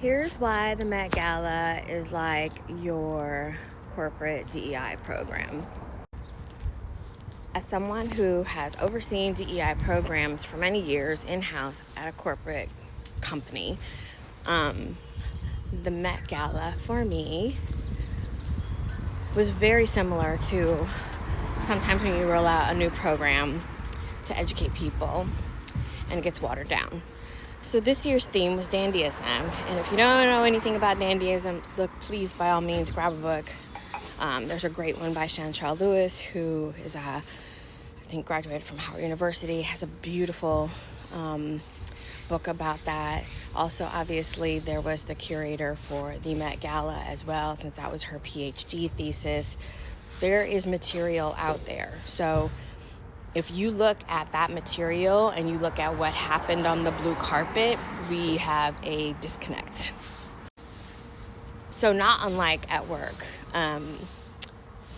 Here's why the Met Gala is like your corporate DEI program. As someone who has overseen DEI programs for many years in-house at a corporate company, the Met Gala for me was very similar to sometimes when you roll out a new program to educate people and it gets watered down. So this year's theme was dandyism, and if you don't know anything about dandyism, look, please, by all means, grab a book. There's a great one by Chantrell Lewis, who is, I think, graduated from Howard University, has a beautiful book about that. Also, obviously, there was the curator for the Met Gala as well, since that was her PhD thesis. There is material out there. So if you look at that material and you look at what happened on the blue carpet, we have a disconnect. So not unlike at work,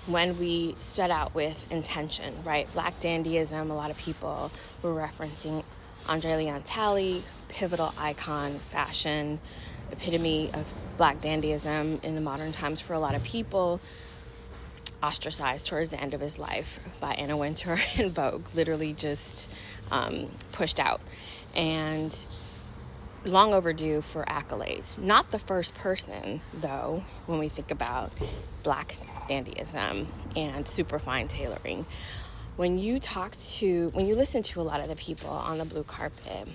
when we set out with intention, right? Black dandyism, a lot of people were referencing Andre Leon Talley, pivotal icon, fashion, epitome of Black dandyism in the modern times for a lot of people, ostracized towards the end of his life by Anna Wintour and Vogue, literally just pushed out and long overdue for accolades. Not the first person, though, when we think about Black dandyism and superfine tailoring. When you listen to a lot of the people on the blue carpet,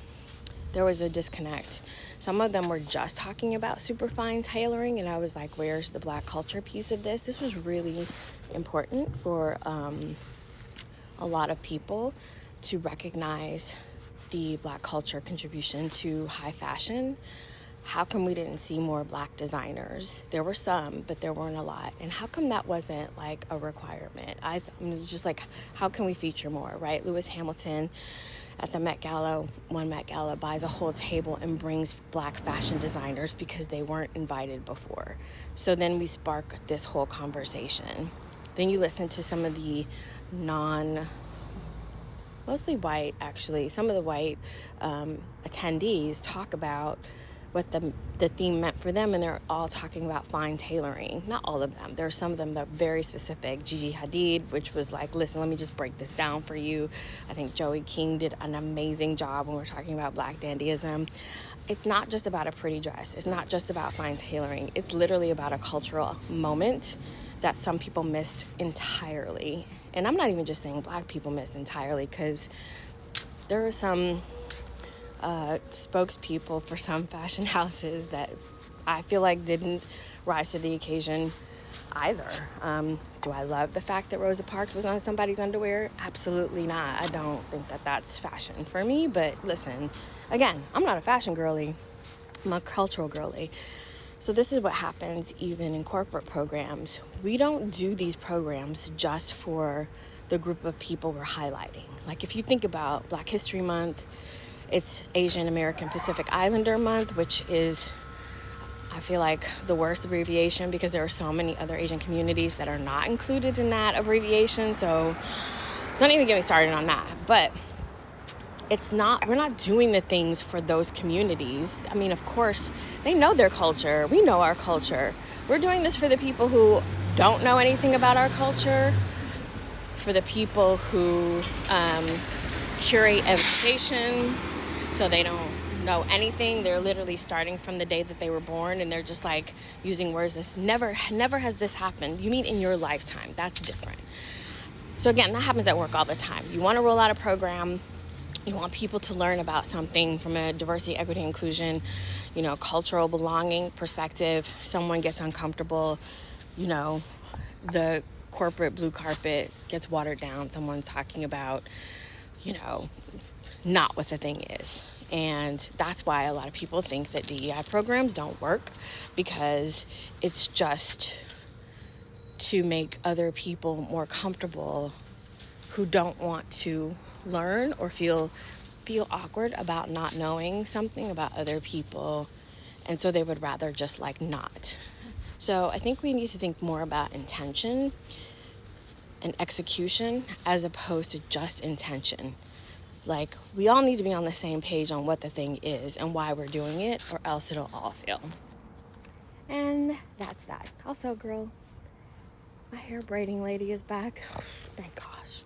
there was a disconnect. Some of them were just talking about superfine tailoring, and I was like, where's the Black culture piece of this? This was really important for a lot of people to recognize the Black culture contribution to high fashion. How come we didn't see more Black designers? There were some, but there weren't a lot. And how come that wasn't like a requirement? Just like, how can we feature more, right? Lewis Hamilton at the Met Gala, one Met Gala, buys a whole table and brings Black fashion designers because they weren't invited before. So then we spark this whole conversation. Then you listen to some of the mostly white, actually, some of the white attendees talk about what the theme meant for them, and they're all talking about fine tailoring. Not all of them. There are some of them that are very specific. Gigi Hadid, which was like, listen, let me just break this down for you. I think Joey King did an amazing job when we're talking about Black dandyism. It's not just about a pretty dress. It's not just about fine tailoring. It's literally about a cultural moment that some people missed entirely. And I'm not even just saying Black people missed entirely, because there were some spokespeople for some fashion houses that I feel like didn't rise to the occasion either. Do I love the fact that Rosa Parks was on somebody's underwear? Absolutely not. I don't think that that's fashion for me. But listen, again, I'm not a fashion girly. I'm a cultural girly. So this is what happens even in corporate programs. We don't do these programs just for the group of people we're highlighting. Like if you think about Black History Month, it's Asian American Pacific Islander Month, which is, I feel like, the worst abbreviation because there are so many other Asian communities that are not included in that abbreviation. So don't even get me started on that. But we're not doing the things for those communities. I mean, of course, they know their culture. We know our culture. We're doing this for the people who don't know anything about our culture, for the people who curate education so they don't know anything. They're literally starting from the day that they were born, and they're just like using words that's never has this happened. You mean in your lifetime? That's different. So again, that happens at work all the time. You want to roll out a program. You want people to learn about something from a diversity, equity, inclusion, cultural belonging perspective. Someone gets uncomfortable, the corporate blue carpet gets watered down. Someone's talking about, not what the thing is. And that's why a lot of people think that DEI programs don't work, because it's just to make other people more comfortable who don't want to learn or feel awkward about not knowing something about other people, and so they would rather just not. So I think we need to think more about intention and execution as opposed to just intention. Like, we all need to be on the same page on what the thing is and why we're doing it, or else it'll all fail. And that's that. Also, girl, my hair braiding lady is back. Thank gosh.